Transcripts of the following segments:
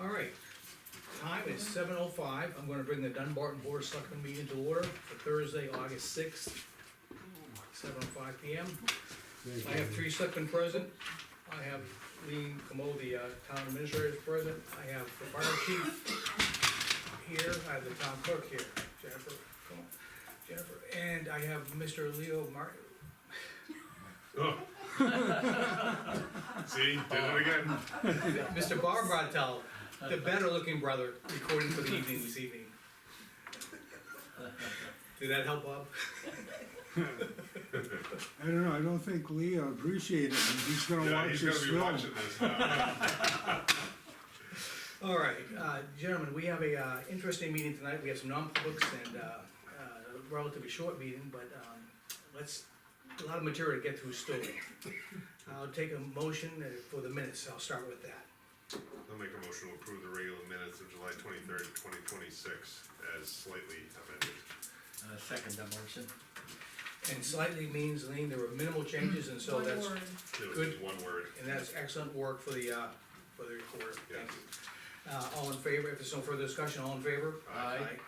All right, time is 7:05, I'm gonna bring the Dunbarton Board of Selectmen meeting to order for Thursday, August 6th, 7:05 PM. I have three selectmen present, I have Lean Camo, the town administrator is present, I have the fire chief here, I have the town clerk here, Jennifer, come on, Jennifer, and I have Mr. Leo Martin. Oh. See, did it again. Mr. Bob Bartel, the better looking brother, recording for the evening this evening. Did that help, Bob? I don't know, I don't think Leo appreciated it, he's gonna Yeah, watch he's this gonna be film. watching this now. All right, gentlemen, we have a interesting meeting tonight, we have some non-publics and a relatively short meeting, but a lot of material to get through still. I'll take a motion for the minutes, I'll start with that. I'll make a motion to approve the regular minutes of July 23rd, 2026 as slightly amended. Second that motion. And slightly means, Lean, there were minimal changes, and so One that's, word. It was Good. just one word. and that's excellent work for the recorder, Yeah. thank you. All in favor, if there's no further discussion, all in favor? Aye.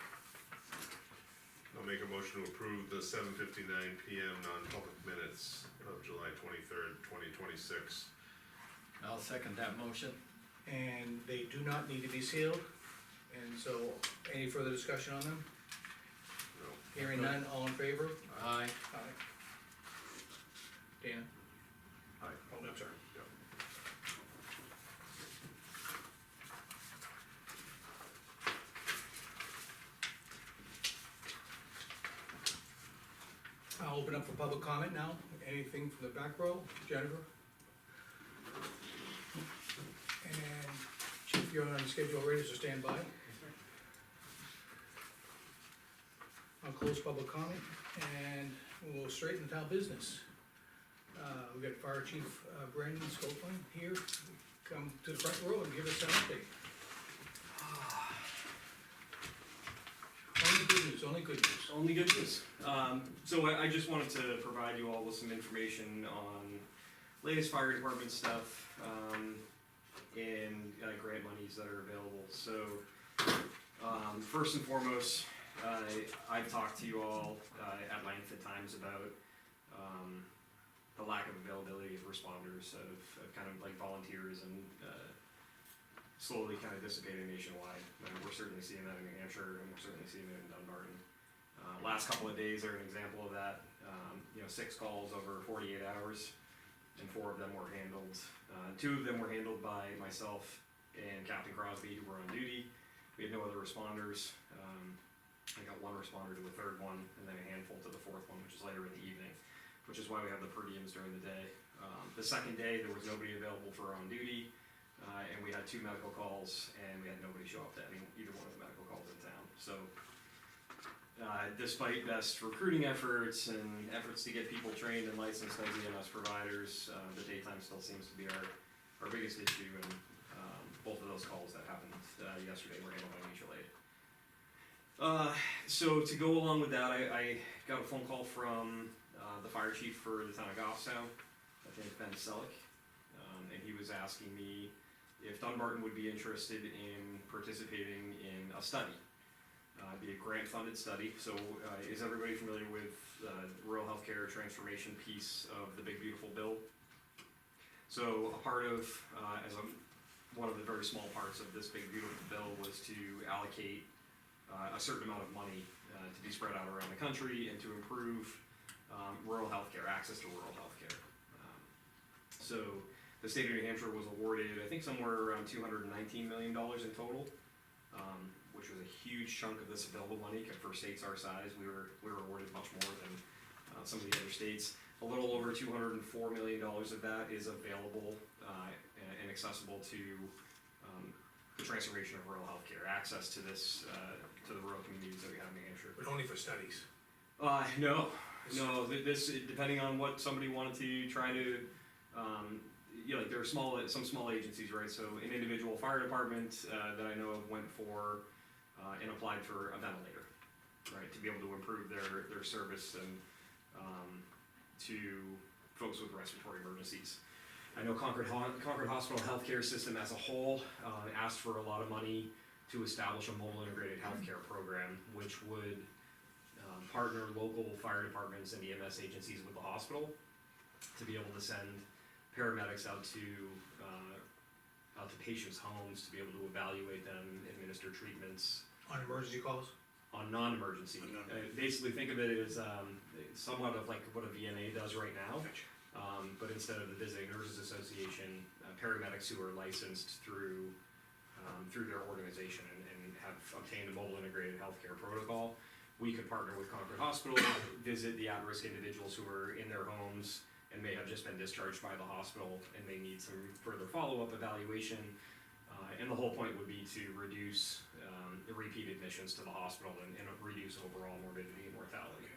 I'll make a motion to approve the 7:59 PM non-public minutes of July 23rd, 2026. I'll second that motion. And they do not need to be sealed, and so, any further discussion on them? No. Hearing none, all in favor? Aye. Aye. Dan? Aye. Oh, I'm sorry. Yep. I'll open up for public comment now, anything from the back row, Jennifer? And Chief, you're on schedule already, so stand by. I'll close public comment, and we'll straighten the town business. We've got Fire Chief Brandon Scopline here, come to the front row and give us an update. Only good news, only good news. Only good news. So I just wanted to provide you all with some information on latest fire department stuff, and grant monies that are available. So, first and foremost, I've talked to you all at length at times about the lack of availability of responders, of kind of like volunteers, and slowly kind of dissipating nationwide. And we're certainly seeing that in New Hampshire, and we're certainly seeing it in Dunbarton. Last couple of days are an example of that. 6 calls over 48 hours, and 4 of them were handled. 2 of them were handled by myself and Captain Crosby, who were on duty. We had no other responders. I got 1 responder to the 3rd one, and then a handful to the 4th one, which is later in the evening, which is why we have the per diems during the day. The second day, there was nobody available for on duty, and we had 2 medical calls, and we had nobody show up to either one of the medical calls in town. So, despite best recruiting efforts and efforts to get people trained and licensed as EMS providers, the daytime still seems to be our biggest issue, and both of those calls that happened yesterday were handled by mutual aid. So to go along with that, I got a phone call from the fire chief for the town of Goffstown, I think Ben Selleck, and he was asking me if Dunbarton would be interested in participating in a study. Be a grant-funded study. So is everybody familiar with the rural healthcare transformation piece of the Big Beautiful Bill? So a part of, one of the very small parts of this Big Beautiful Bill was to allocate a certain amount of money to be spread out around the country and to improve rural healthcare, access to rural healthcare. So the state of New Hampshire was awarded, I think, somewhere around $219 million in total, which was a huge chunk of this available money. For states our size, we were awarded much more than some of the other states. A little over $204 million of that is available and accessible to the transformation of rural healthcare, access to this, to the rural communities that we have in New Hampshire. But only for studies. No. This, depending on what somebody wanted to try to, like there are some small agencies, right? So an individual fire department that I know of went for and applied for a ventilator, right, to be able to improve their service and to folks with respiratory emergencies. I know Concord Hospital Healthcare System as a whole, asked for a lot of money to establish a mobile integrated healthcare program, which would, partner local fire departments and EMS agencies with the hospital to be able to send paramedics out to patients' homes to be able to evaluate them, administer treatments On emergency calls? on non-emergency. Basically, think of it as somewhat of like what a VNA does right now. Gotcha. But instead of the Visiting Nurses Association, paramedics who are licensed through their organization and have obtained a mobile integrated healthcare protocol, we could partner with Concord Hospital, visit the at-risk individuals who are in their homes and may have just been discharged by the hospital and may need some further follow-up evaluation. And the whole point would be to reduce the repeat admissions to the hospital and reduce overall morbidity and mortality.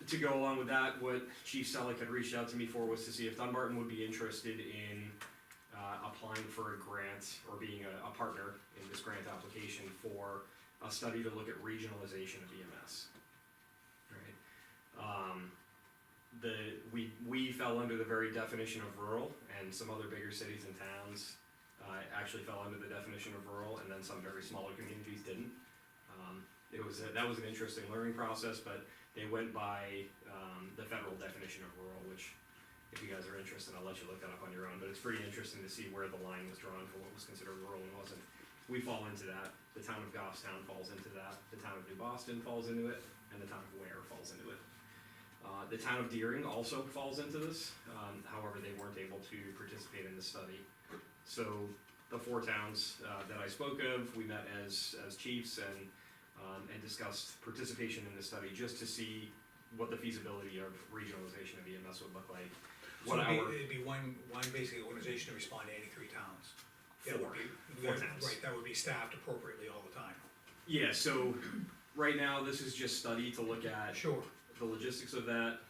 To go along with that, what Chief Selleck had reached out to me for was to see if Dunbarton would be interested in applying for a grant or being a partner in this grant application for a study to look at regionalization of EMS. Right? We fell under the very definition of rural, and some other bigger cities and towns actually fell under the definition of rural, and then some very smaller communities didn't. That was an interesting learning process, but they went by the federal definition of rural, which, if you guys are interested, I'll let you look that up on your own, but it's pretty interesting to see where the line was drawn for what was considered rural and wasn't. We fall into that, the town of Goffstown falls into that, the town of New Boston falls into it, and the town of Ware falls into it. The town of Deering also falls into this, however, they weren't able to participate in the study. So the 4 towns that I spoke of, we met as chiefs and discussed participation in the study just to see what the feasibility of regionalization of EMS would look like. So it'd be one basic organization to respond to any 3 towns? That would be- 4 towns. Right, that would be staffed appropriately all the time. Yeah, so right now, this is just study to look at Sure. the logistics of that.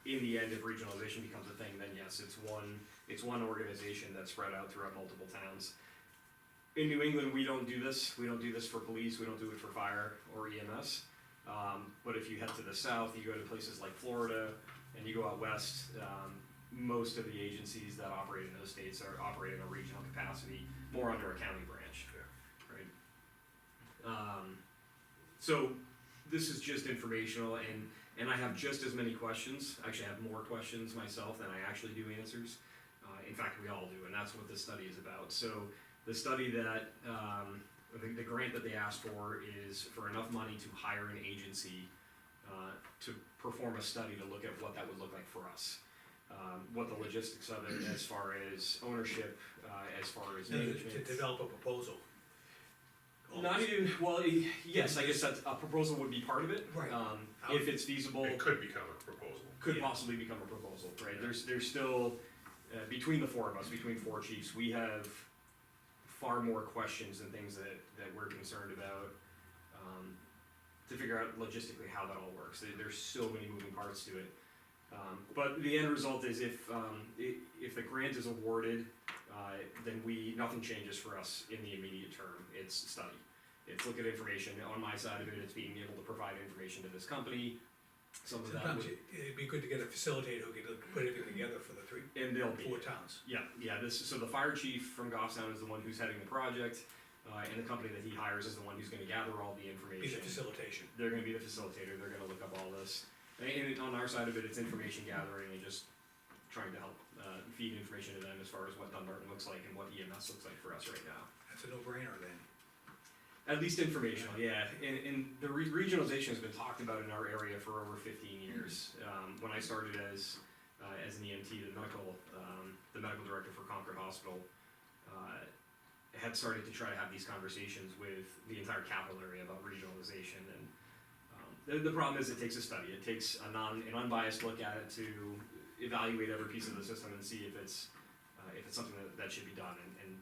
In the end, if regionalization becomes a thing, then yes, it's one organization that's spread out throughout multiple towns. In New England, we don't do this. We don't do this for police. We don't do it for fire or EMS. But if you head to the south, you go to places like Florida, and you go out west, most of the agencies that operate in those states operate in a regional capacity, more under a county branch, right? So this is just informational, and I have just as many questions. Actually, I have more questions myself than I actually do answers. In fact, we all do, and that's what this study is about. So the study that, the grant that they asked for is for enough money to hire an agency to perform a study to look at what that would look like for us. What the logistics of it as far as ownership, as far as To management. develop a proposal. Not even, well, yes, I guess that a proposal would be part of it. Right. If it's feasible, It could become a proposal. could Yeah. possibly become a proposal, right? There's still, between the 4 of us, between 4 chiefs, we have far more questions and things that we're concerned about, to figure out logistically how that all works. There's so many moving parts to it. But the end result is if the grant is awarded, then nothing changes for us in the immediate term. It's study. It's look at information. On my side of it, it's being able to provide information to this company. Some of that Sometimes would, it'd be good to get a facilitator who could put everything together for the 3, and they'll be. 4 towns. Yeah, so the fire chief from Goffstown is the one who's heading the project, and the company that he hires is the one who's gonna gather all the Be information. the facilitation. They're gonna be the facilitator, they're gonna look up all this. And on our side of it, it's information gathering and just trying to help, feed information to them as far as what Dunbarton looks like and what EMS looks like for us right now. That's a no-brainer then. At least informational, yeah, and the regionalization has been talked about in our area for over 15 years. When I started as an EMT, the medical director for Concord Hospital, had started to try to have these conversations with the entire capital area about regionalization, and the problem is it takes a study, it takes an unbiased look at it to evaluate every piece of the system and see if it's something that should be done, and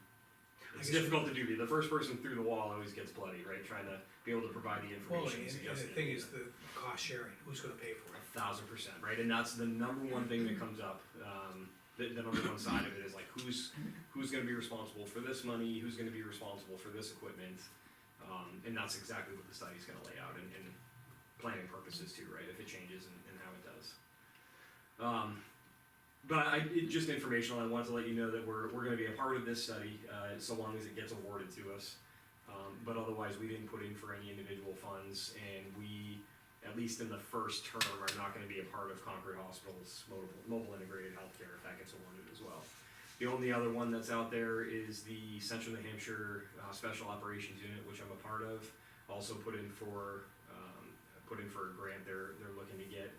it's difficult to do. The first person through the wall always gets bloody, right, trying to be able to provide the Well, information. and suggest the thing is the cost sharing, who's gonna pay for it? 1,000%, right? And that's the number one thing that comes up. The number one side of it is like, who's gonna be responsible for this money? Who's gonna be responsible for this equipment? And that's exactly what the study's gonna lay out, and planning purposes too, right? If it changes and how it does. But just informational, I wanted to let you know that we're gonna be a part of this study, so long as it gets awarded to us. But otherwise, we didn't put in for any individual funds, and we, at least in the first term, are not gonna be a part of Concord Hospital's mobile integrated healthcare, if that gets awarded as well. The only other one that's out there is the Central New Hampshire Special Operations Unit, which I'm a part of. Also put in for a grant. They're looking to get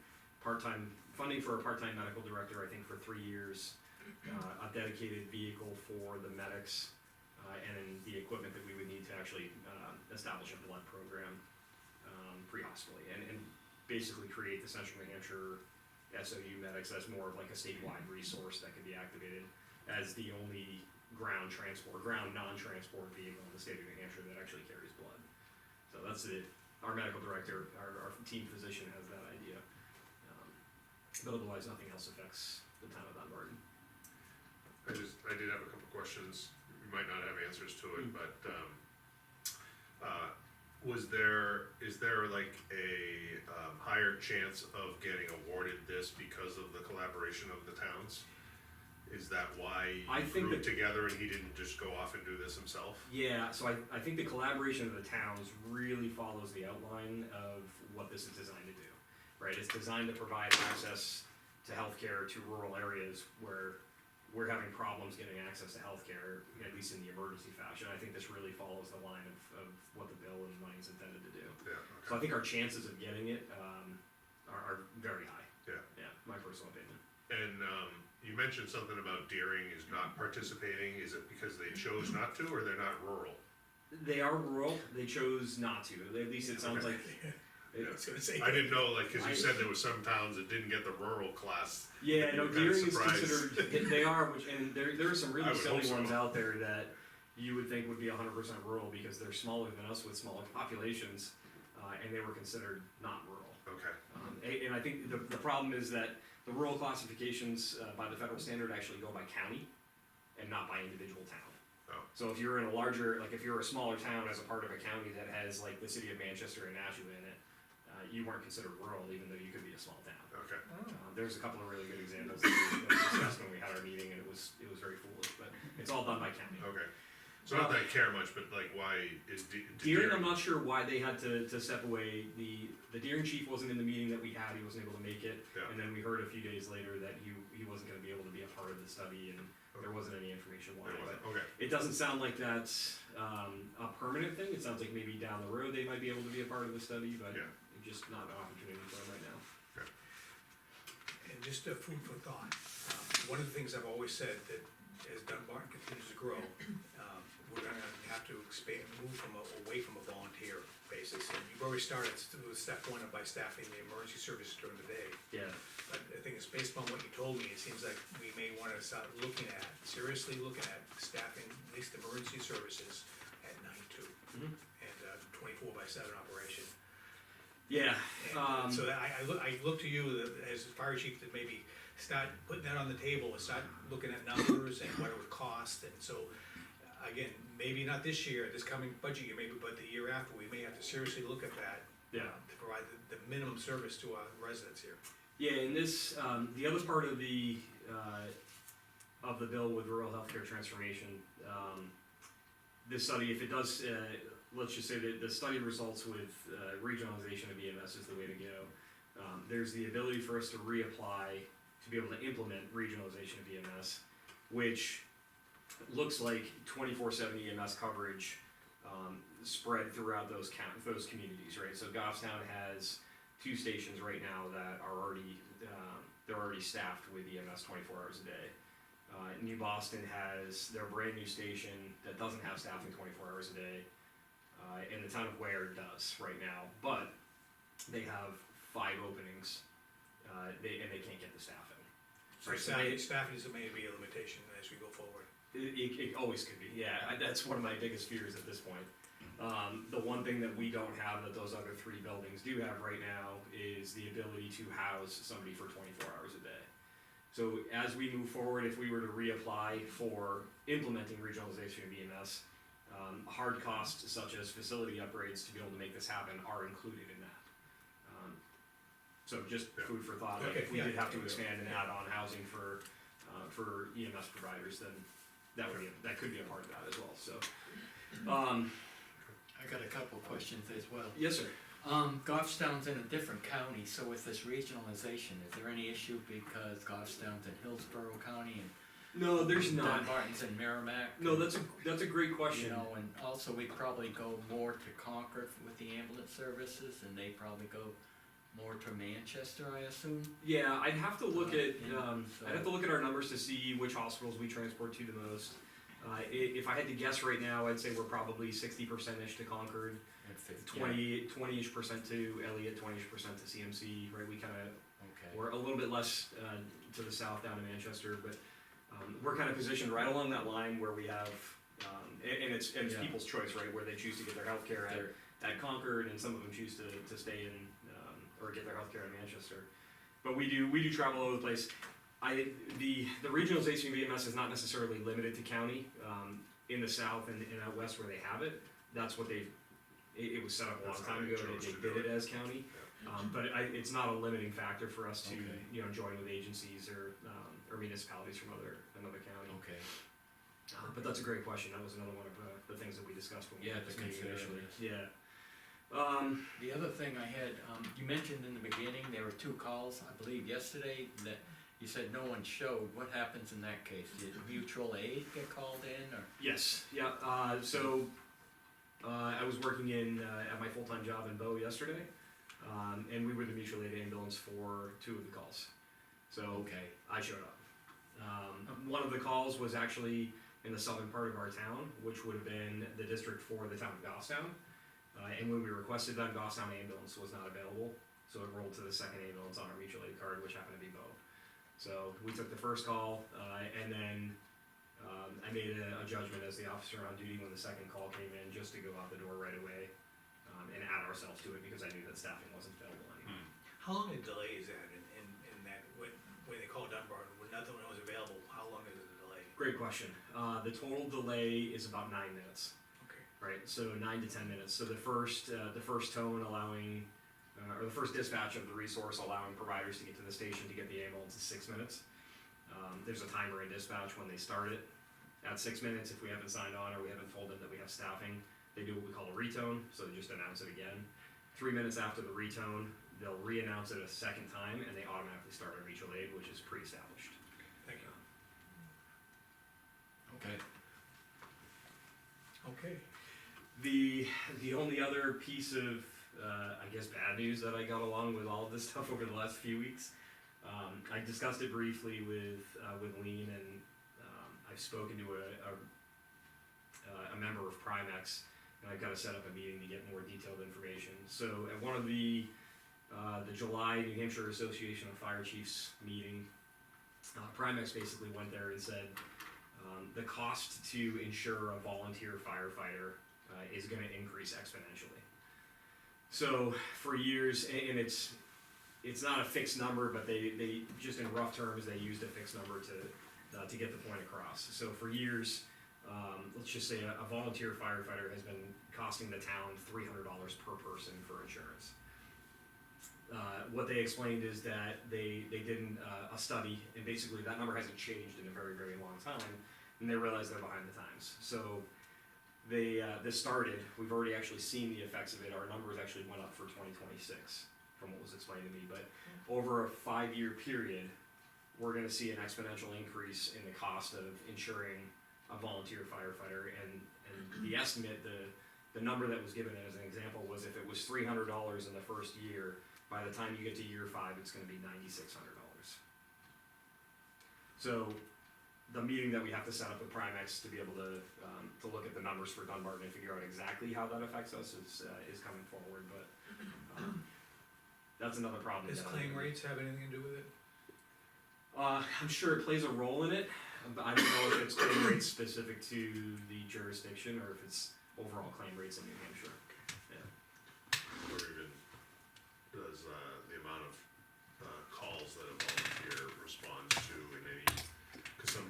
funding for a part-time medical director, I think for 3 years, a dedicated vehicle for the medics, and then the equipment that we would need to actually establish a blood program pre-hospitally, and basically create the Central New Hampshire SOU medics as more of like a statewide resource that can be activated as the only ground non-transport vehicle in the state of New Hampshire that actually carries blood. So that's it. Our medical director, our team physician has that idea. But otherwise, nothing else affects the town of Dunbarton. I did have a couple questions, you might not have answers to it, but, is there like a, higher chance of getting awarded this because of the collaboration of the towns? Is that why I you think grouped that- together and he didn't just go off and do this himself? Yeah, so I think the collaboration of the towns really follows the outline of what this is designed to do, right? It's designed to provide access to healthcare to rural areas where we're having problems getting access to healthcare, at least in the emergency fashion. I think this really follows the line of what the bill and money is intended to do. Yeah, So I okay. think our chances of getting it are very high. Yeah. Yeah, my personal opinion. And, you mentioned something about Deering is not participating, is it because they chose not to, or they're not rural? They are rural, they chose not to, at least it sounds like. I was gonna say. I didn't know, like, cause you I- said there was some towns that didn't get the rural class. Yeah, no, I'm kinda Deering is surprised. considered, they are, and there are some I really would silly hope so. ones out there that you would think would be 100% rural because they're smaller than us with smaller populations, and they were considered not rural. Okay, And I think the problem is that the rural classifications by the federal standard actually go by county and not by individual town. Oh. So if you're in a larger, like if you're a smaller town as a part of a county that has like the city of Manchester and Nashua in it, you weren't considered rural even though you could be a small town. okay, There's a couple of really good examples that we discussed when we had our meeting, and it was very foolish, but it's all done by county. okay. So not that I care much, but like, why is Deering, I'm not sure why they had to step away. The Deering chief wasn't in the meeting that we had, he wasn't able to make it. Yeah. And then we heard a few days later that he wasn't gonna be able to be a part of the study, and there wasn't any information why. There But wasn't, okay, it doesn't sound like that's a permanent thing, it sounds like maybe down the road they might be able to be a part of the study, but Yeah. just not an opportunity for them right now. And just a food for thought, one of the things I've always said, that as Dunbarton continues to grow, we're gonna have to expand, move away from a volunteer basis. And you've already started with step one by staffing the emergency services during the day. Yeah, But I think it's based upon what you told me, it seems like we may wanna start seriously looking at staffing at least emergency services at night too. Mhm. And 24/7 operation. yeah, And so I look to you as fire chief to maybe start putting that on the table and start looking at numbers and what it would cost. And so, again, maybe not this year, this coming budget year, maybe, but the year after, we may have to seriously look at that. Yeah. To provide the minimum service to our residents here. Yeah, and this, the other part of the bill with rural healthcare transformation, this study, if it does, let's just say that the study results with regionalization of EMS is the way to go. There's the ability for us to reapply to be able to implement regionalization of EMS, which looks like 24/7 EMS coverage spread throughout those communities, right? So Goffstown has 2 stations right now that are already they're already staffed with EMS 24 hours a day. New Boston has their brand new station that doesn't have staffing 24 hours a day, and the town of Ware does right now, but they have 5 openings, and they can't get the staffing. So Right, so they- staffing is maybe a limitation as we go forward. It always could be, yeah, that's one of my biggest fears at this point. The one thing that we don't have that those other 3 buildings do have right now is the ability to house somebody for 24 hours a day. So as we move forward, if we were to reapply for implementing regionalization of EMS, hard costs such as facility upgrades to be able to make this happen are included in that. So just Yeah. food for thought, Okay, if we yeah, did have to yeah, expand and add on housing for EMS providers, then that could be a part of that as well, so. I got a couple of questions as well. Yes, sir. Goffstown's in a different county, so with this regionalization, is there any issue because Goffstown's in Hillsborough County and No, there's not. Dunbarton's in Merrimack? No, that's a great You question. know, and also we probably go more to Concord with the ambulance services, and they probably go more to Manchester, I assume? Yeah, I'd have to look at, So- I'd have to look at our numbers to see which hospitals we transport to the most. If I had to guess right now, I'd say we're probably 60%-ish to Concord, And 50, 20-ish% to Elliott, 20-ish% to CMC, right? We kinda, okay. we're a little bit less, to the south down in Manchester, but, we're kinda positioned right along that line where we have, and it's Yeah. people's choice, right? Where they choose to get their healthcare There- at Concord, and some of them choose to stay in, or get their healthcare in Manchester. But we do travel all over the place. The regionalization of EMS is not necessarily limited to county. In the south and out west where they have it, that's what it was set up a long That's how time they ago, chose they to did do it it. as county. But it's not a limiting factor for us to, Okay. join with agencies or municipalities from another county. Okay, But that's a great question, that was another one of the things that we discussed when we Yeah, had to this meeting consider initially. this. Yeah. the other thing I had, you mentioned in the beginning, there were 2 calls, I believe yesterday, that you said no one showed. What happens in that case? Did mutual aid get called in, or? Yes, yeah, so, I was working at my full-time job in Bow yesterday, and we were the mutual aid ambulance for 2 of the calls. So, Okay, I showed up. One of the calls was actually in the southern part of our town, which would have been the district for the town of Goffstown. And when we requested that, Goffstown ambulance was not available, so it rolled to the second ambulance on our mutual aid card, which happened to be Bow. So we took the first call, and then I made a judgment as the officer on duty when the second call came in, just to go out the door right away, and add ourselves to it, because I knew that staffing wasn't available anymore. How long a delay is that in that, when they call Dunbarton, when nothing was available, how long is the delay? Great question. The total delay is about 9 minutes. Okay. Right, so 9 to 10 minutes. So the first tone allowing, or the first dispatch of the resource allowing providers to get to the station to get the ambulance is 6 minutes. There's a timer in dispatch when they start it. At 6 minutes, if we haven't signed on or we haven't told them that we have staffing, they do what we call a retone, so they just announce it again. 3 minutes after the retone, they'll re-announce it a second time, and they automatically start our mutual aid, which is pre-established. Thank you. okay. Okay. The only other piece of, I guess, bad news that I got along with all of this stuff over the last few weeks, I discussed it briefly with Lean, and I've spoken to a member of Primex, and I've got to set up a meeting to get more detailed information. So at one of the July New Hampshire Association of Fire Chiefs meeting, Primex basically went there and said, the cost to insure a volunteer firefighter is gonna increase exponentially. So for years, and it's not a fixed number, but they just in rough terms, they used a fixed number to get the point across. So for years, let's just say a volunteer firefighter has been costing the town $300 per person for insurance. What they explained is that they did a study, and basically that number hasn't changed in a very, very long time, and they realized they're behind the times. So this started, we've already actually seen the effects of it. Our numbers actually went up for 2026 from what was explained to me, but over a 5-year period, we're gonna see an exponential increase in the cost of insuring a volunteer firefighter, and the estimate, the number that was given as an example was if it was $300 in the first year, by the time you get to year 5, it's gonna be $9,600. So, the meeting that we have to set up with Primex to be able to look at the numbers for Dunbarton and figure out exactly how that affects us is coming forward, but, that's another problem. Does that claim rates have anything to do with it? I'm sure it plays a role in it, but I don't know if it's claim rates specific to the jurisdiction or if it's overall claim rates in New Hampshire. Or even does the amount of calls that a volunteer responds to in any, cause some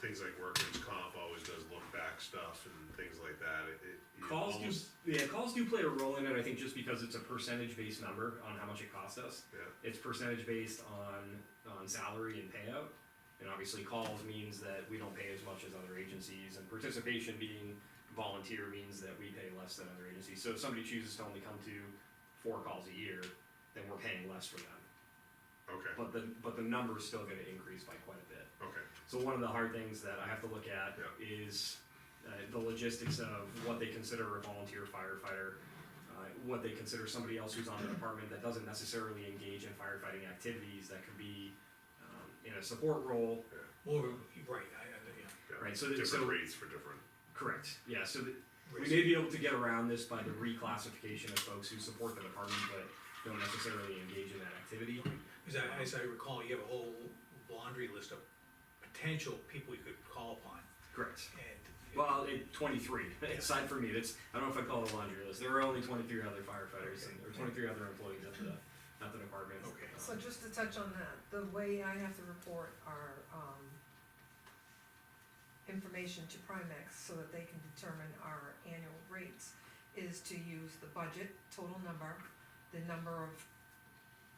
things like workman's comp always does look back stuff and things like that, calls do play a role in it, I think just because it's a percentage-based number on how much it costs us. Yeah, It's percentage-based on salary and payout, and obviously calls means that we don't pay as much as other agencies, and participation being volunteer means that we pay less than other agencies. So if somebody chooses to only come to 4 calls a year, then we're paying less for them. okay, But the number's still gonna increase by quite a bit. okay, So one of the hard things that I have to look at Yeah. is the logistics of what they consider a volunteer firefighter, what they consider somebody else who's on the department that doesn't necessarily engage in firefighting activities, that could be in a support role. More, right, yeah. yeah. Right, so Different rates for different, Correct, yeah, so we may be able to get around this by the reclassification of folks who support the department but don't necessarily engage in that activity. As I recall, you have a whole laundry list of potential people you could call upon, Correct. and. Well, 23, aside from me, I don't know if I call it a laundry list, there are only 23 other firefighters, or 23 other employees at the department. Okay. So just to touch on that, the way I have to report our, information to Primex so that they can determine our annual rates is to use the budget, total number, the number of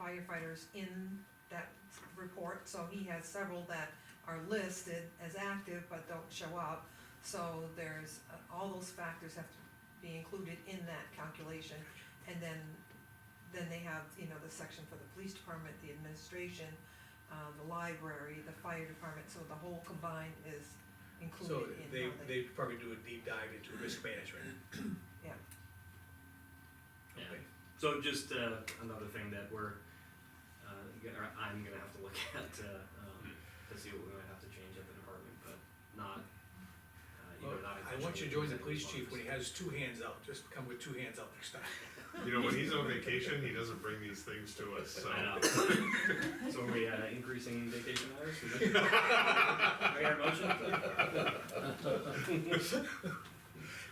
firefighters in that report, so he has several that are listed as active but don't show up. So there's, all those factors have to be included in that calculation, and then they have, the section for the police department, the administration, the library, the fire department, so the whole combined is So included in how they probably do a deep dive into risk management. Yeah, Yeah. Okay. So just another thing that I'm gonna have to look at to see what we might have to change at the department, but not. Well, not I want you to join the police intentionally. chief when he has 2 hands out, just come with 2 hands out next time. you know, when he's on vacation, he doesn't bring these things to us, so. I know. So are we increasing vacation hours? Is that- I got a motion?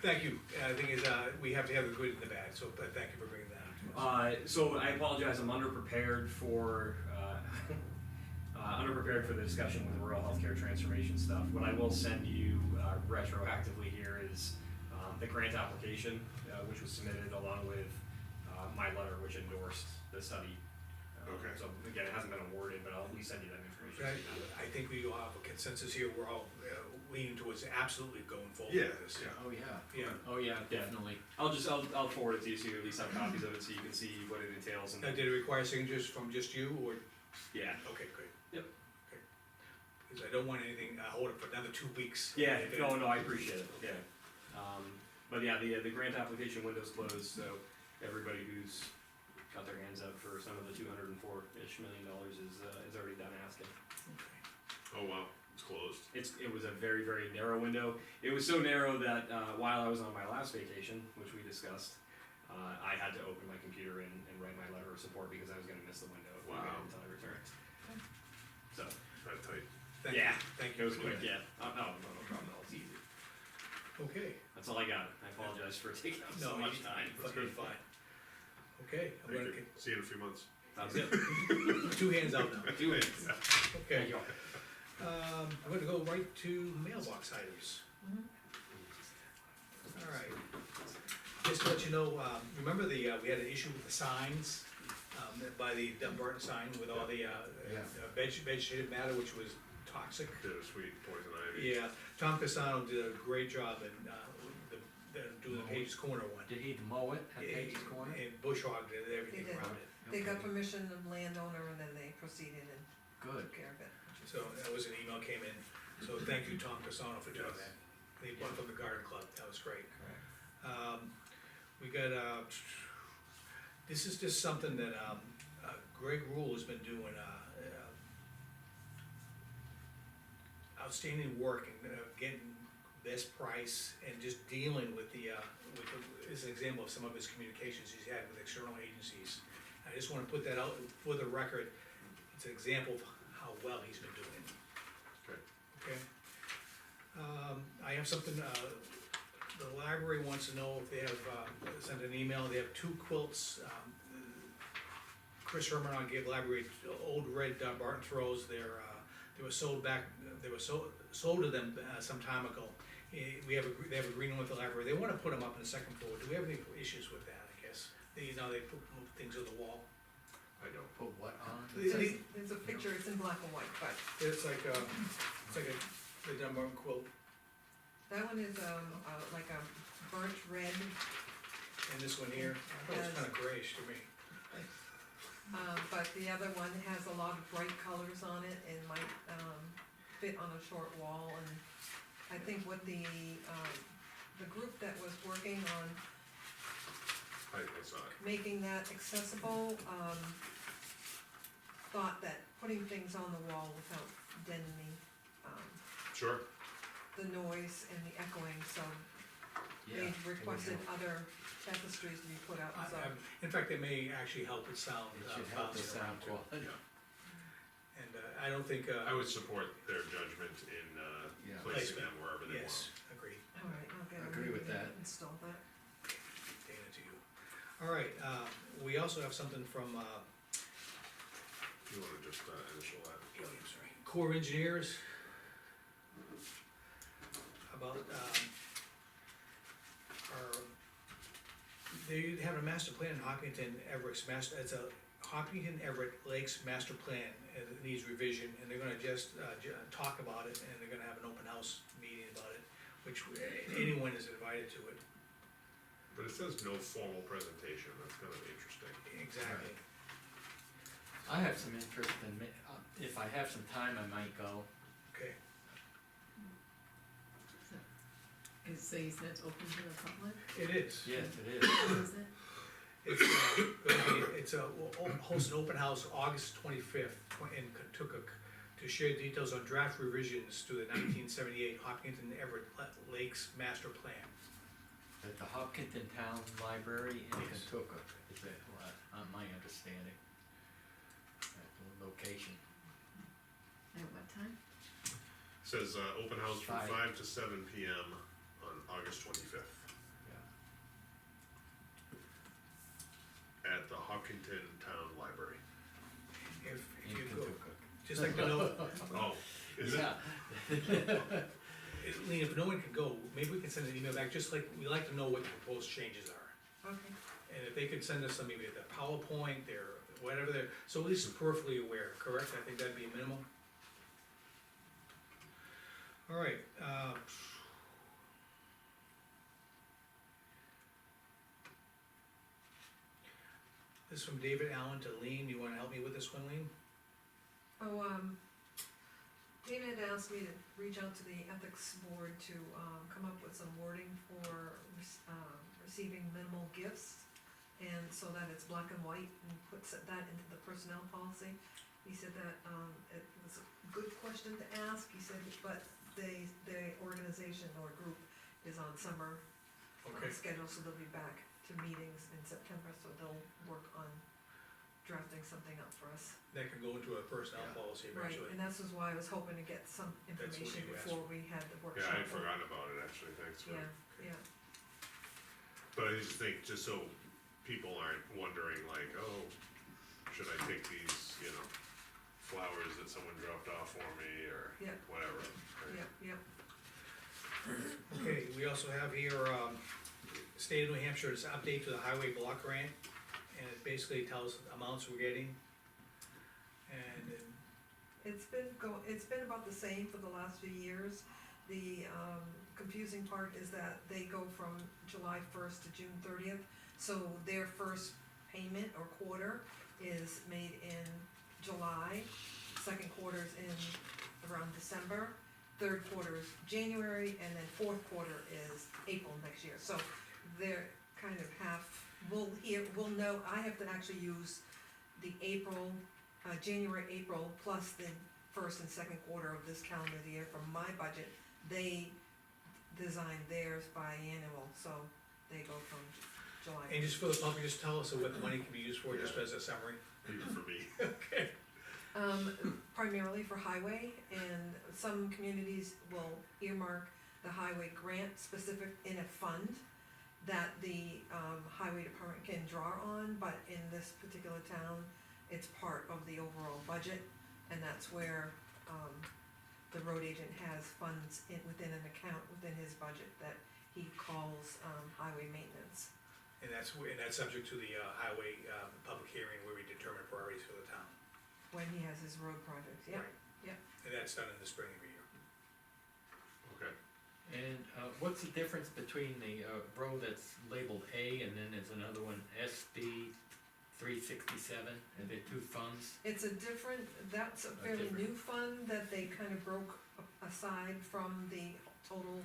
Thank you, the thing is, we have to have the good and the bad, so, but thank you for bringing that up to us. So I apologize, I'm underprepared for the discussion with the rural healthcare transformation stuff. What I will send you retroactively here is the grant application, which was submitted along with my letter, which endorsed the study. Okay. So again, it hasn't been awarded, but I'll at least send you that information. I think we all have a consensus here, we're all leaning towards absolutely going forward Yeah, with this. yeah. Oh, yeah. Yeah. Oh, yeah, definitely. I'll forward it to you so you at least have copies of it so you can see what it entails and. Now, did it require signatures from just you, or, Yeah. okay, great. Yep. Okay. Because I don't want anything, hold it for another 2 weeks. Yeah, no, I appreciate it, yeah. But yeah, the grant application window's closed, so everybody who's got their hands up for some of the $204-ish million is already done asking. Oh, wow, it's closed. It was a very, very narrow window. It was so narrow that, while I was on my last vacation, which we discussed, I had to open my computer and write my letter of support because I was gonna miss the window if we Wow. waited until I returned. So, That tight. Thank yeah, you. Thank it you. was quick, yeah. No problem, it's easy. Okay. That's all I got. I apologize for taking up so No, much time. It's good, fine. Okay, I'm Thank gonna, you. See you in a few months. Sounds good. 2 hands out now. Do it. Okay, Thank you. I'm gonna go right to mailbox items. Mhm. All right. Just to let you know, remember we had an issue with the signs, by the Dunbarton sign with all the, vegetative matter, which was toxic. Bittersweet poison ivy. Yeah, Tom Casano did a great job in, doing the Page's Corner one. Did he mow it at Page's Corner? And bush hogged it, everything He did. around it. They got Okay. permission of landowner and then they proceeded and Good. took care of it. So that was an email came in, so thank you, Tom Casano, for doing Yes. that. They bought from the garden club, that was great. Correct. We got, this is just something that, Greg Rule has been doing, outstanding work and, getting best price and just dealing with is an example of some of his communications he's had with external agencies. I just wanna put that out for the record, it's an example of how well he's been doing. Okay. Okay? I have something, the library wants to know if they have, sent an email, they have 2 quilts, Chris Herman gave the library old red Dunbarton throws, they were sold to them some time ago, They have agreement with the library, they wanna put them up on the second floor, do we have any issues with that, I guess? They put things on the wall, I don't. Put what on? There's a picture, it's in black and white, but it's like the Dunbarton quilt, that one is, like a burnt red, and this one here, I thought it was kinda grayish to me. but the other one has a lot of bright colors on it and might, fit on a short wall, and I think what the group that was working on I saw it. making that accessible, thought that putting things on the wall without deadening, Sure. the noise and the echoing, so Yeah, they it would requested help. other tapestries to be put up, so. In fact, it may actually help it sound, It should help the bouncing around sound too. quality. And, I don't think, I would support their judgment in, Yeah. placing them wherever they want. yes, agreed, All right, I'll get Agree with that. install that. Dana to you. All right, we also have something from, You wanna just, initial that? I'm sorry, Corps of Engineers. About, they have a master plan in Hopkinton Everett's it's a Hopkinton Everett Lakes master plan, and it needs revision, and they're gonna just, talk about it, and they're gonna have an open house meeting about it, which anyone is invited to it, But it says no formal presentation, that's gonna be interesting. exactly. I have some interest in, if I have some time, I might go. Okay, So you said it's open to the public? it is. Yes, it is. What is it? It's host an open house August 25th in Kentucky to share details on draft revisions to the 1978 Hopkinton Everett Lakes Master Plan. At the Hopkinton Town Library in Yes. Kentucky, is that, my understanding. At the location. At what time? Says, open house from 5. 5 to 7 PM on August 25th Yeah. at the Hopkinton Town Library. If In you go, Kentucky. just like to know, Oh, is it? Yeah. Lean, if no one can go, maybe we can send an email back, just like, we like to know what the proposed changes are. Okay, And if they could send us some, maybe their PowerPoint, their, whatever they're, so at least peripherally aware, correct? I think that'd be a minimum. All right, this is from David Allen to Lean, you wanna help me with this one, Lean? oh, David asked me to reach out to the ethics board to, come up with some wording for, receiving minimal gifts. And so that it's black and white and puts that into the personnel policy. He said that, it was a good question to ask, he said, but the organization or group is on summer Okay, schedule, so they'll be back to meetings in September, so they'll work on drafting something up for us. that could go into a personnel Yeah. policy Right, eventually. and this is why I was hoping to get some what information you asked before we had the workshop. Yeah, I had forgotten about it, actually, thanks for. Yeah, yeah, But I just think, just so people aren't wondering like, oh, should I take these, flowers that someone dropped off for me, or Yeah. whatever. right? yeah, yeah. Okay, we also have here, State of New Hampshire, it's an update to the highway block grant, and it basically tells amounts we're getting. And, It's been about the same for the last few years. The, confusing part is that they go from July first to June 30th. So their first payment or quarter is made in July, second quarter's in around December, third quarter's January, and then fourth quarter is April next year. So they're kind of we'll know, I have to actually use the April, January, April, plus the first and second quarter of this calendar year from my budget. They design theirs biannual, so they go from July. and just for the public, just tell us what the money can be used for, just as a summary. Even for me. Okay. Primarily for highway, and some communities will earmark the highway grant specific in a fund that the, highway department can draw on, but in this particular town, it's part of the overall budget, and that's where, the road agent has funds within an account, within his budget, that he calls, highway maintenance. And that's subject to the, highway, public hearing where we determine priorities for the town. When he has his road projects, yeah. Right. And that's done in the spring every year. Okay, And, what's the difference between the, road that's labeled A and then there's another one, SB 367, are there two funds? It's a different, that's a fairly different. new fund that they kind of broke aside from the total,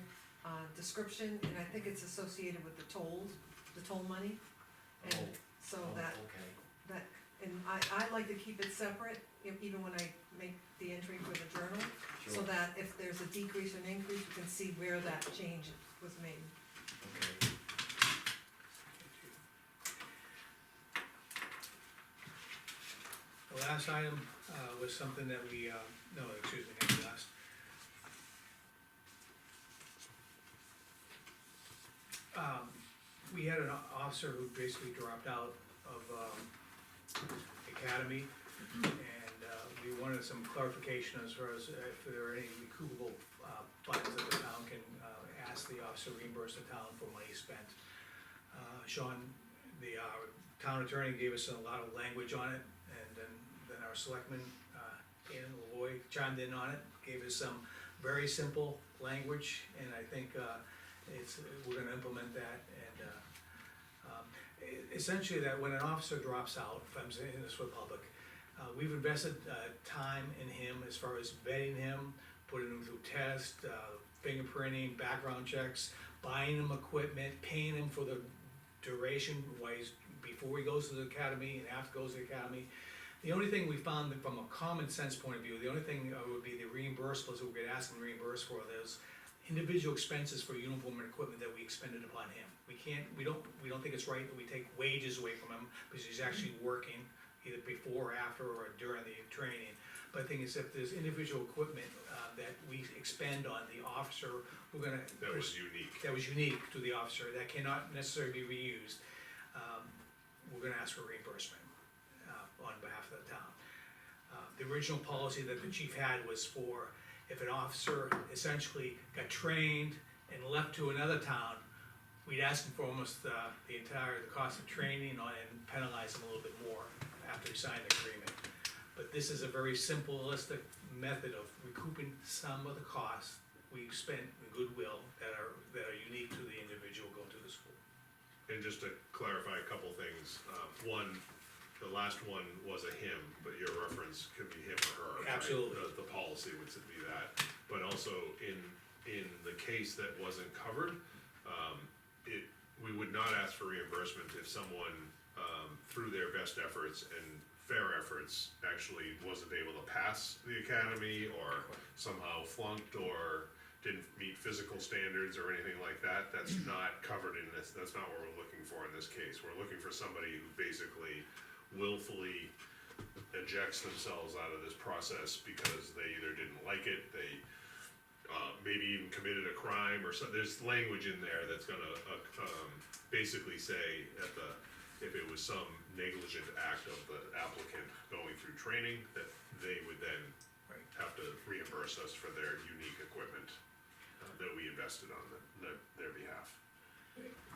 description, and I think it's associated with the tolls, the toll money. And Oh, so Oh, that, okay, and I like to keep it separate, even when I make the entry for the journal, so sure, that if there's a decrease or an increase, you can see where that change was made. okay. The last item, was something that we, no, excuse me, not the last. We had an officer who basically dropped out of, academy, and, we wanted some clarification as far as if there are any recoupable, funds that the town can, ask the officer to reimburse the town for money spent. Sean, the, town attorney gave us a lot of language on it, and then our selectman, Ian Lavoy chimed in on it, gave us some very simple language, and I think, we're gonna implement that, and, essentially that when an officer drops out, if I'm saying this for the public, we've invested, time in him as far as vetting him, putting him through tests, fingerprinting, background checks, buying him equipment, paying him for the duration, before he goes to the academy and after he goes to the academy. The only thing we found that from a common sense point of view, the only thing would be the reimbursables that we're gonna ask him to reimburse for, those individual expenses for uniform and equipment that we expended upon him. We don't think it's right that we take wages away from him, because he's actually working, either before, or after, or during the training. But the thing is, if there's individual equipment, that we expend on the officer, we're gonna. that was unique. That was unique to the officer, that cannot necessarily be reused. We're gonna ask for reimbursement, on behalf of the town. The original policy that the chief had was for, if an officer essentially got trained and left to another town, we'd ask him for almost, the cost of training and penalize him a little bit more after he signed the agreement. But this is a very simplistic method of recouping some of the costs we spent in goodwill that are unique to the individual going to the school. And just to clarify a couple things, one, the last one was a him, but your reference could be him or her. right? Absolutely. The policy would be that, but also in the case that wasn't covered, we would not ask for reimbursement if someone, through their best efforts and fair efforts, actually wasn't able to pass the academy, or somehow flunked, or didn't meet physical standards or anything like that. That's not covered in this, that's not what we're looking for in this case. We're looking for somebody who basically willfully ejects themselves out of this process because they either didn't like it, they maybe even committed a crime, or so. There's language in there that's gonna basically say if it was some negligent act of the applicant going through training, that they would then Right. have to reimburse us for their unique equipment that we invested on their behalf.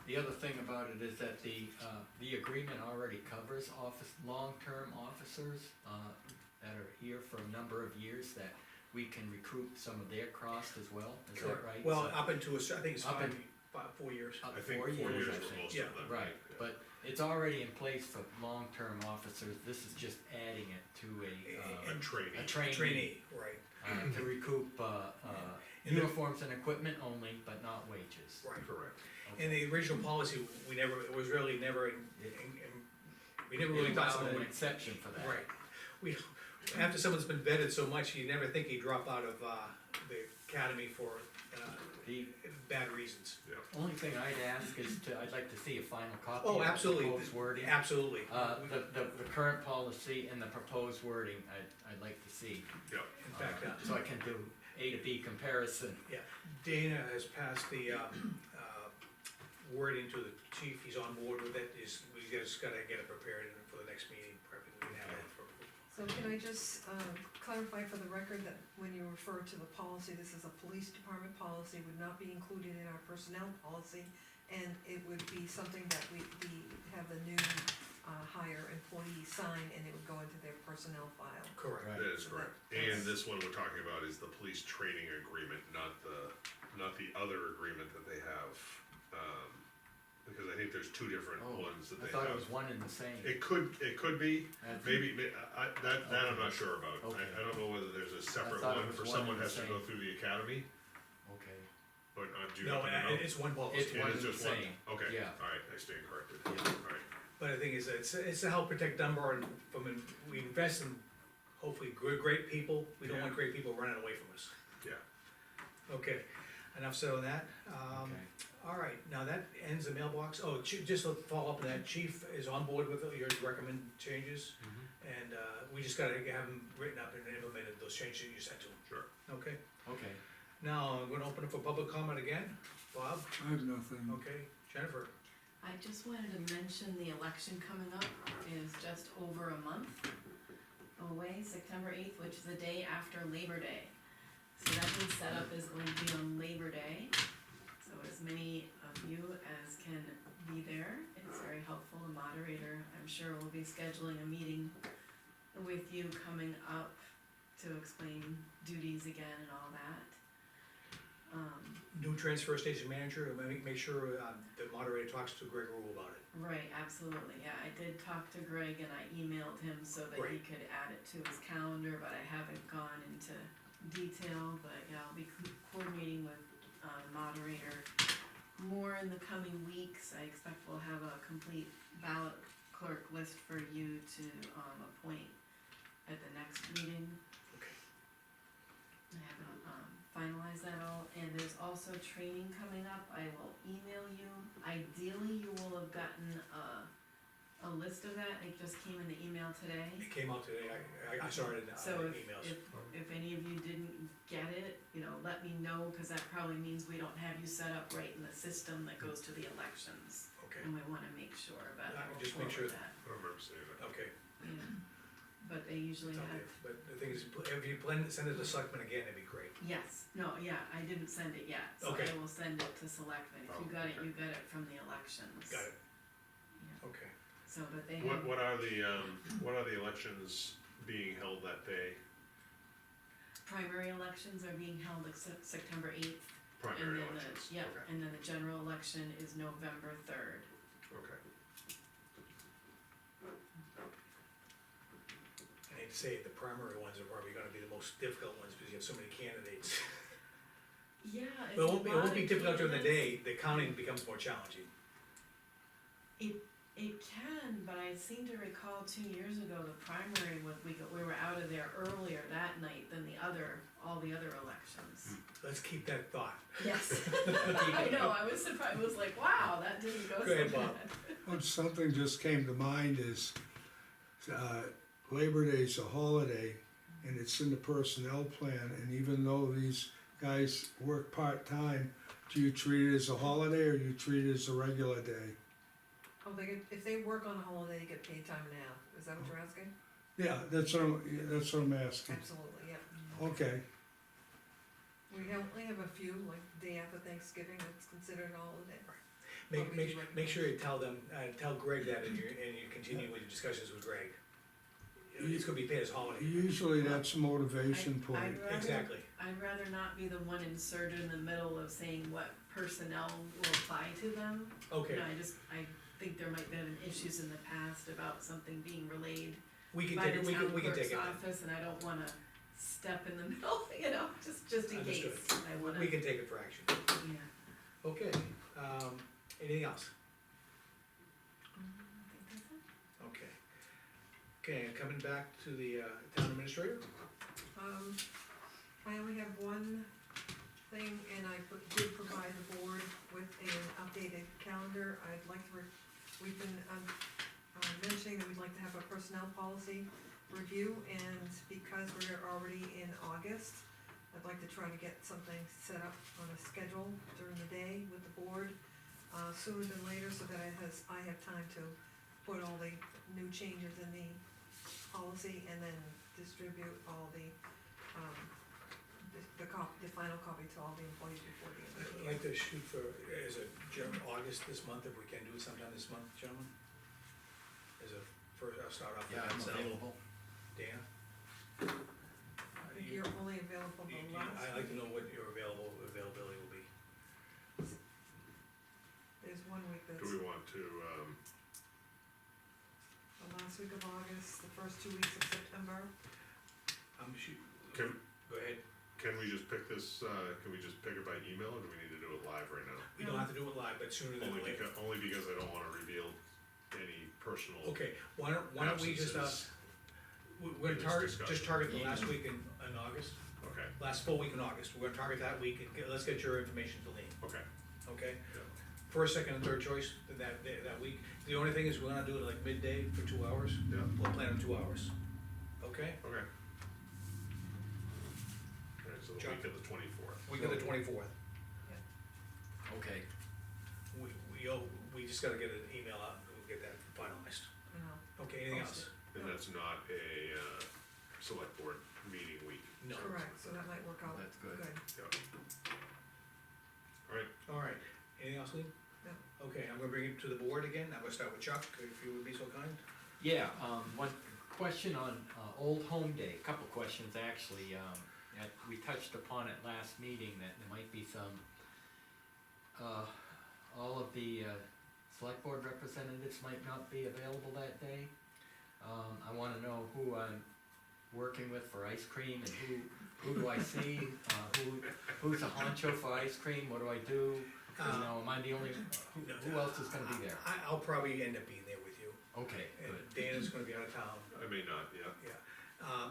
The other thing about it is that the agreement already covers long-term officers, that are here for a number of years, that we can recoup some of their cost as well, is that right? Well, So- up into I think it's Up in- 4 years. Up I think 4 4 years, years I for think. most Yeah. of them. Right, Yeah. but it's already in place for long-term officers, this is just adding it to A trainee. a trainee, Trainee, right, to recoup, And the- uniforms and equipment only, but not wages. right. Correct. In the original policy, we never really It thought allowed someone an would. exception for that. Right. After someone's been vetted so much, you never think he'd drop out of, the academy for, The bad reasons. only thing I'd ask is I'd like to see a final copy Oh, of the absolutely. proposed wording. Absolutely. The current policy and the proposed wording, I'd like to see, Yeah, In fact, so I can do A to B comparison. Dana has passed the, wording to the chief, he's on board with it, we just gotta get it prepared for the next meeting, we can have it for. So can I just, clarify for the record that when you refer to the policy, this is a police department policy, would not be included in our personnel policy, and it would be something that we have the new, hire employee sign, and it would go into their personnel file. Correct. Right. That is So correct. that's- And this one we're talking about is the police training agreement, not the other agreement that they have. Because I think there's two different Oh, ones that I they thought it have. was one and the same. It could be, I think- maybe, that I'm not sure about. Okay. I don't know whether there's a separate thought it one was for one someone and has the to go same. through the academy, Okay, but, do you No, happen to know? it's one policy. It's one It is and just the one, same. okay, Yeah. alright, I stand corrected, Yeah. alright. But the thing is, it's to help protect Dunbar from, we invest in hopefully great people, we don't Yeah. want great people running away from us. Yeah. Okay, enough said on that, okay. all right, now that ends the mailbox, just to follow up on that, chief is on board with your recommend changes, and, we just gotta have them written up and implemented, those changes that you sent to him, Sure. okay? Okay, Now, I'm gonna open it for public comment again, Bob, I have nothing. okay, Jennifer, I just wanted to mention the election coming up is just over a month away, September 8th, which is the day after Labor Day. So that new setup is going to be on Labor Day. So as many of you as can be there, it's very helpful. The moderator, I'm sure, will be scheduling a meeting with you coming up to explain duties again and all that. new transfer station manager, make sure, the moderator talks to Greg Rule about it. Right, absolutely, yeah, I did talk to Greg and I emailed him so that he Great. could add it to his calendar, but I haven't gone into detail, but yeah, I'll be coordinating with, the moderator more in the coming weeks. I expect we'll have a complete ballot clerk list for you to, appoint at the next meeting. Okay. I haven't, finalized that all, and there's also training coming up, I will email you. Ideally, you will have gotten a list of that, it just came in the email today. It came out today, I saw it in, So emails. if any of you didn't get it, let me know, cause that probably means we don't have you set up right in the system that goes to the elections. Okay, And we wanna make sure, but I will Just make forward sure- that, I don't remember seeing that. okay, yeah. But they usually it's out have, there, but the thing is, if you send it to selectmen again, that'd be great. yes, no, yeah, I didn't send it yet, so Okay. I will send it to selectmen, if you Oh, got it, okay. you got it from the elections. Got it, Yeah. okay. So, but they have, What are the elections being held that day? primary elections are being held September 8th. Primary And then elections, Yep, okay, and then the general election is November 3rd. okay. I hate to say it, the primary ones are probably gonna be the most difficult ones, because you have so many candidates. Yeah, it's But it won't be difficult during the candidates. day, the counting becomes more challenging. It can, but I seem to recall 2 years ago, the primary was, we were out of there earlier that night than all the other elections. Let's keep that thought. Yes. I know, I was surprised, I was like, wow, that didn't go Go so ahead, bad. Bob. Well, something just came to mind is, Labor Day's a holiday, and it's in the personnel plan, and even though these guys work part-time, do you treat it as a holiday, or you treat it as a regular day? Oh, if they work on a holiday, they get paid time and a half, is that what you're asking? Yeah, that's what I'm asking. Absolutely, yeah. Okay, We only have a few, like the day after Thanksgiving, it's considered a holiday. Make, But we do make sure you tell them, tell Greg that, and you continue with your discussions with Greg. It's gonna be paid as holiday. usually that's a motivation point. I'd rather- Exactly, I'd rather not be the one inserted in the middle of saying what personnel will apply to them. okay, I think there might have been issues in the past about something being relayed we can by take the it, we town can take clerk's it, then. office, and I don't wanna step in the middle, just in case. Understood. I wanna, We can take it for action. yeah. Okay, anything else? I think that's it. Okay. Okay, coming back to the, town administrator, I only have one thing, and I did provide the board with an updated calendar. I'd like to, we've been, mentioning that we'd like to have a personnel policy review, and because we're already in August, I'd like to try to get something set up on a schedule during the day with the board, sooner than later, so that I have time to put all the new changes in the policy and then distribute all the, the final copy to all the employees before the end of the I'd year. like to shoot for, is it August this month, if we can do it sometime this month, gentlemen? As a first, I'll start off with Yeah, I'm that, available. Dan? I think you're only available the last I'd like to week. know what your availability will be. There's 1 week that's Do we want to, the last week of August, the first 2 weeks of September. Can- Go ahead, can we just pick this, can we just pick it by email, or do we need to do it live right now? we don't have to do it live, but sooner than later. Only because I don't wanna reveal any personal. Okay, why don't we just, absences. we're in gonna this just discussion. target the last week in August, Okay, last full week in August, we're gonna target that week, and let's get your information to Lean, okay, okay? yeah, First, second, and third choice that week. The only thing is, we're gonna do it like midday for 2 hours. yeah, We'll plan on 2 hours. Okay? okay. Alright, so the Chuck? week of the 24th. Week of the 24th. Okay, We just gotta get an email out, and we'll get that finalized. You know, Okay, anything Post else? And that's not a, select board meeting week. No. correct, so that might work out That's good. good. Yeah. Alright, Alright, anything else, Lee? No. Okay, I'm gonna bring it to the board again. I'm gonna start with Chuck, if you would be so kind. yeah, one question on, Old Home Day, a couple questions actually, we touched upon it last meeting, that there might be some, all of the, select board representatives might not be available that day. I wanna know who I'm working with for ice cream, and who do I see, who's the honcho for ice cream, what do I do? You know, am I the only, who else is gonna be there? I'll probably end up being there with you, Okay, and good, Dana's gonna be out of town. I may not, yeah.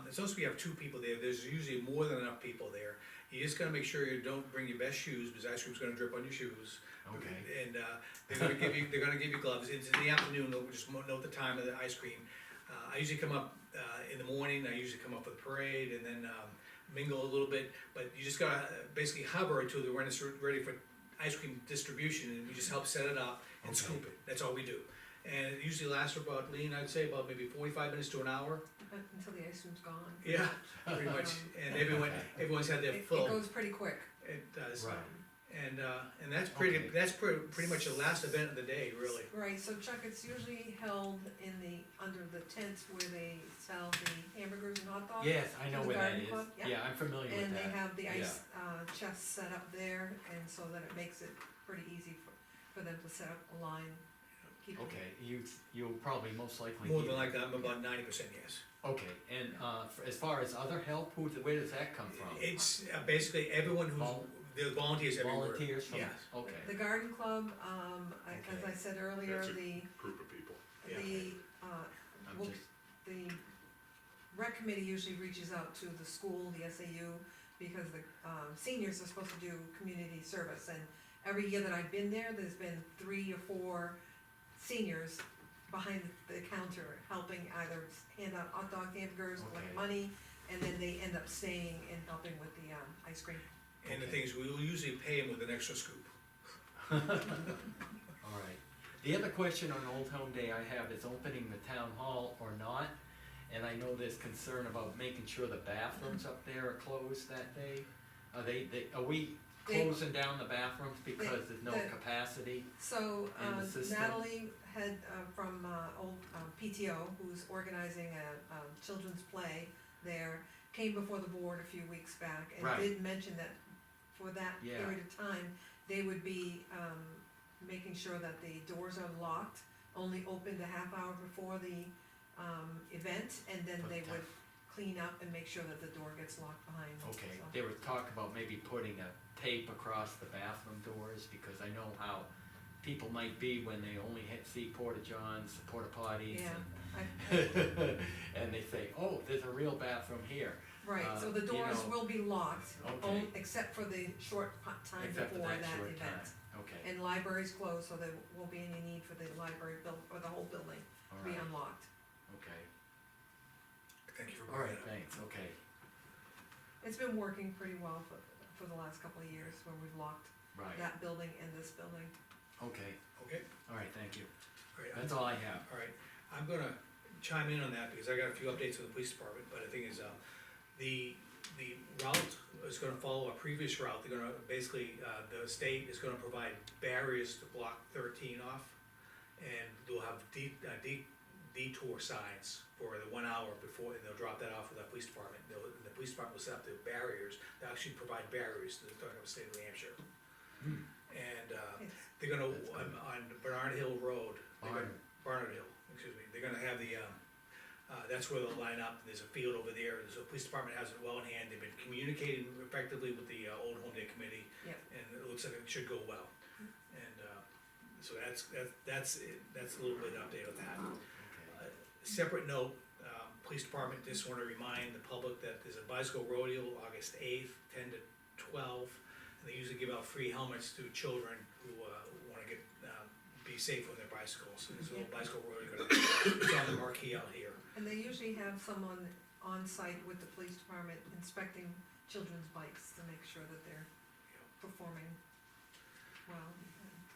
It's also, we have 2 people there, there's usually more than enough people there. You just gotta make sure you don't bring your best shoes, because ice cream's gonna drip on your shoes. okay, And, they're gonna give you gloves, it's in the afternoon, just note the time of the ice cream. I usually come up, in the morning, I usually come up with a parade, and then, mingle a little bit, but you just gotta basically hover until the when it's ready for ice cream distribution, and we just help set it up and Okay. scoop it, that's all we do. And it usually lasts for about, Lean, I'd say about maybe 45 minutes to an hour. But until the ice cream's gone. Yeah, pretty much, and everyone's had their It fill. goes pretty quick. It does. right, And that's pretty, Okay. that's pretty much the last event of the day, really. Right, so Chuck, it's usually held under the tents where they sell the hamburgers and hot dogs. yes, I know the where that garden is, club, yeah. yeah, I'm familiar with that. And they have the yeah. ice, chests set up there, and so that it makes it pretty easy for them to set up a line. Keep it- Okay, you'll probably most likely. More be than there. likely, I'm about 90% yes. Okay, and, as far as other help, where does that come from? It's basically everyone the volunteers everywhere. Volunteers from, Yes. okay, The garden club, as I Okay. said earlier, That's a- the, Group of people. Yeah. I'm well, just, the rec committee usually reaches out to the school, the SAU, because the, seniors are supposed to do community service, and every year that I've been there, there's been 3 or 4 seniors behind the counter, helping either hand out hot dog, hamburgers, collect Okay. money, and then they end up staying and helping with the, ice cream. And the thing is, we will usually pay them with an extra scoop. all right. The other question on Old Home Day I have is opening the town hall or not, and I know there's concern about making sure the bathrooms up there are closed that day. Are we They- closing down the bathrooms because there's no the- capacity? So, In the system. Natalie had, from, old, PTO, who's organizing a children's play there, came before the board a few weeks back, and Right. did mention that for that Yeah. period of time, they would be, making sure that the doors are locked, only opened a half hour before the, event, and then For they the would time. clean up and make sure that the door gets locked behind them, Okay, so. there was talk about maybe putting a tape across the bathroom doors, because I know how people might be when they only see porta johns, porta potties, Yeah, and, and they say, oh, there's a real bathroom here. Right, so the you doors know, will be locked, Okay. except for the short time Except for before that that short event. time, okay, And library's closed, so there won't be any need for the library or the whole building all to be right, unlocked. okay, Thank you for all bringing right, that up. thanks, okay, It's been working pretty well for the last couple of years, where we've locked right, that building and this building. okay, Okay, all right, thank you. all right. That's all I have. All right, I'm gonna chime in on that, because I got a few updates on the police department, but the thing is, the route is gonna follow a previous route, they're gonna, basically, the state is gonna provide barriers to block 13 off, and they'll have detour signs for the 1 hour before, and they'll drop that off with the police department. The police department will set up the barriers, they actually provide barriers to the state of New Hampshire. And, they're gonna, on Barnard Hill Road, Barnard Hill, excuse me, they're gonna have the, that's where they'll line up, there's a field over there, so the police department has it well in hand, they've been communicating effectively with the, Old Home Day Committee. Yep. And it looks like it should go well, and, so that's a little bit of update on that. Separate note, police department just wanna remind the public that there's a bicycle rodeo August 8th, 10 to 12. And they usually give out free helmets to children who, wanna get, be safe on their bicycles. There's a little bicycle rodeo, it's on the marquee out here. And they usually have someone on site with the police department inspecting children's bikes to make sure that they're performing well.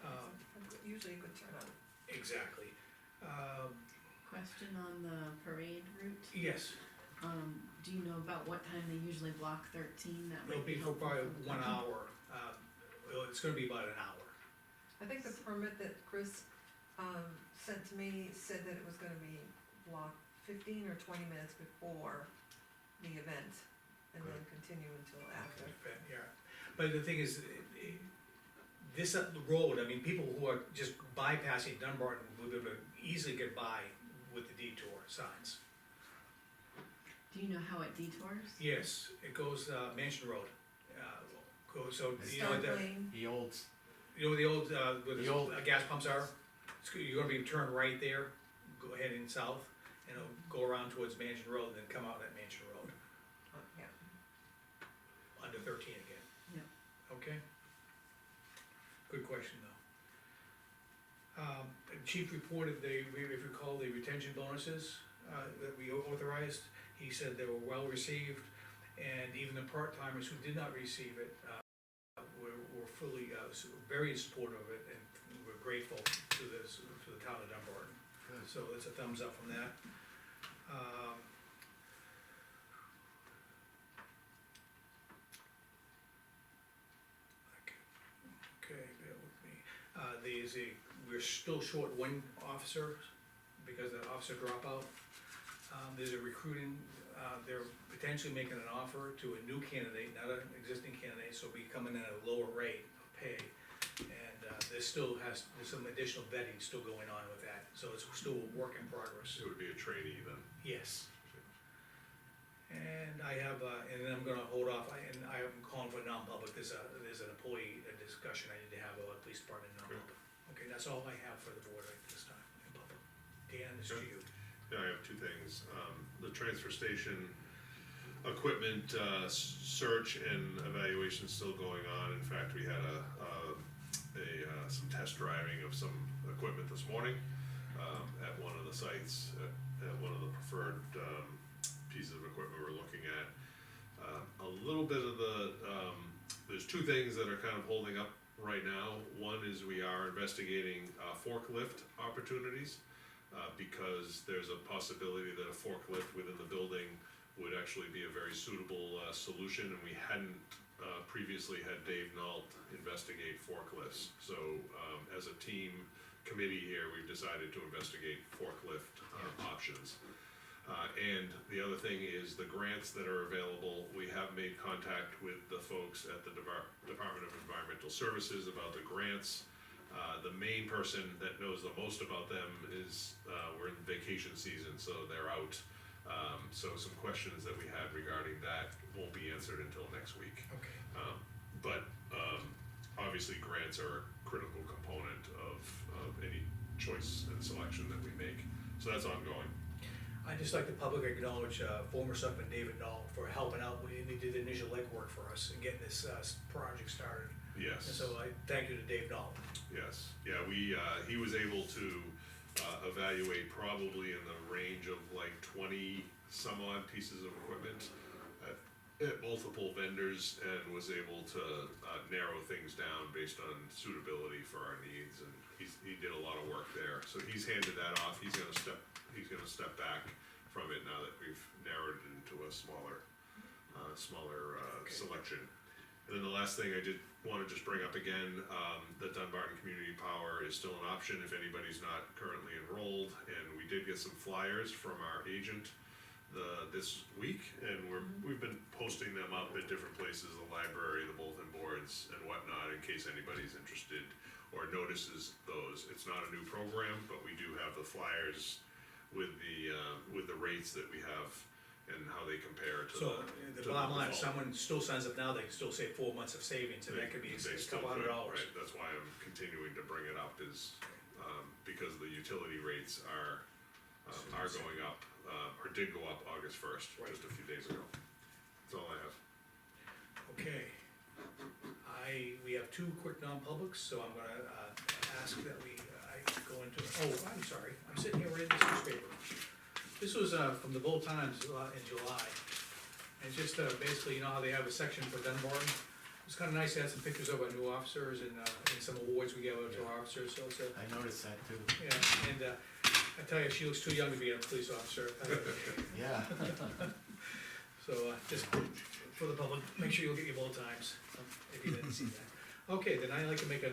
And it's usually a good turnout. Exactly. Question on the parade route, Yes, do you know about what time they usually block 13? That it'll might be be for helpful probably for the 1 budget. hour, it's gonna be about an hour. I think the permit that Chris, sent to me said that it was gonna be blocked 15 or 20 minutes before the event, and then continue until after. Yeah, but the thing is, this the road, I mean, people who are just bypassing Dunbarton will be able to easily get by with the detour signs. Do you know how it detours? Yes, it goes, Mansion Road, so, you know, Start lane, The old, you know where the old, where The the old- gas pumps are? You're gonna be turned right there, go heading south, and it'll go around towards Mansion Road, and then come out at Mansion Road, yeah. under 13 again. Yeah. Okay? Good question, though. The chief reported if you recall, the retention bonuses, that we authorized, he said they were well received, and even the part-timers who did not receive it, were fully, very supportive of it, and we're grateful to the town of Dunbarton. Good. So it's a thumbs up from that. Okay, bear with me. We're still short one officer because of the officer dropout. There's a recruiting, they're potentially making an offer to a new candidate, not an existing candidate, so we come in at a lower rate of pay. And, there's some additional vetting still going on with that, so it's still a work in progress. It would be a trainee then. Yes. And I have, and then I'm gonna hold off, and I am calling for non-public, there's an employee discussion I need to have about police department non-public. Okay, that's all I have for the board right this time, in public. Dan, this is to you. Yeah, I have two things. The transfer station equipment, search and evaluation is still going on. In fact, we had some test driving of some equipment this morning, at one of the sites, at one of the preferred, pieces of equipment we're looking at. A little bit of there's two things that are kind of holding up right now. One is we are investigating, forklift opportunities. Because there's a possibility that a forklift within the building would actually be a very suitable, solution, and we hadn't, previously had Dave Nault investigate forklifts. So, as a team committee here, we've decided to investigate forklift, options. And the other thing is the grants that are available, we have made contact with the folks at the Department of Environmental Services about the grants. The main person that knows the most about them is, we're in vacation season, so they're out. So some questions that we had regarding that won't be answered until next week. Okay. But, obviously grants are a critical component of any choice and selection that we make, so that's ongoing. I'd just like the public to acknowledge, former selectman David Knoll for helping out, he did the initial legwork for us and getting this, project started. Yes. And so I thank you to Dave Knoll. Yes, yeah, he was able to, evaluate probably in the range of like 20 some odd pieces of equipment. at multiple vendors and was able to, narrow things down based on suitability for our needs, and he did a lot of work there, so he's handed that off, he's gonna step back from it now that we've narrowed it into a smaller Okay. selection. And then the last thing I did wanna just bring up again, the Dunbarton Community Power is still an option if anybody's not currently enrolled, and we did get some flyers from our agent this week, and we've been posting them up at different places, the library, the bulletin boards and whatnot, in case anybody's interested or notices those. It's not a new program, but we do have the flyers with the rates that we have and how they compare to So, the to bottom line, if default. someone still signs up now, they can still save 4 months of savings, and that could be a They still couple could, $100. right, that's why I'm continuing to bring it up is, because the utility rates are going up, or did go up August first, Right. just a few days ago. That's all I have. Okay. We have 2 quick non-publics, so I'm gonna, ask that I go into, I'm sorry, I'm sitting here reading this newspaper. This was, from the Bull Times, in July. And it's just, basically, you know how they have a section for Dunbarton? It's kinda nice to have some pictures of our new officers and some awards we give out to our officers, so it's a, I noticed that too. yeah, and, I tell you, she looks too young to be a police officer. Yeah. So, just for the public, make sure you'll get your Bull Times, if you didn't see that. Okay, then I'd like to make a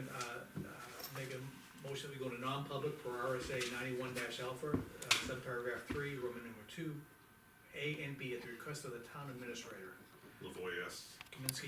motion that we go to non-public for RSA 91-alpha, subparagraph 3, Roman number 2, A and B at the request of the town administrator. Lavoy, yes. Kaminsky,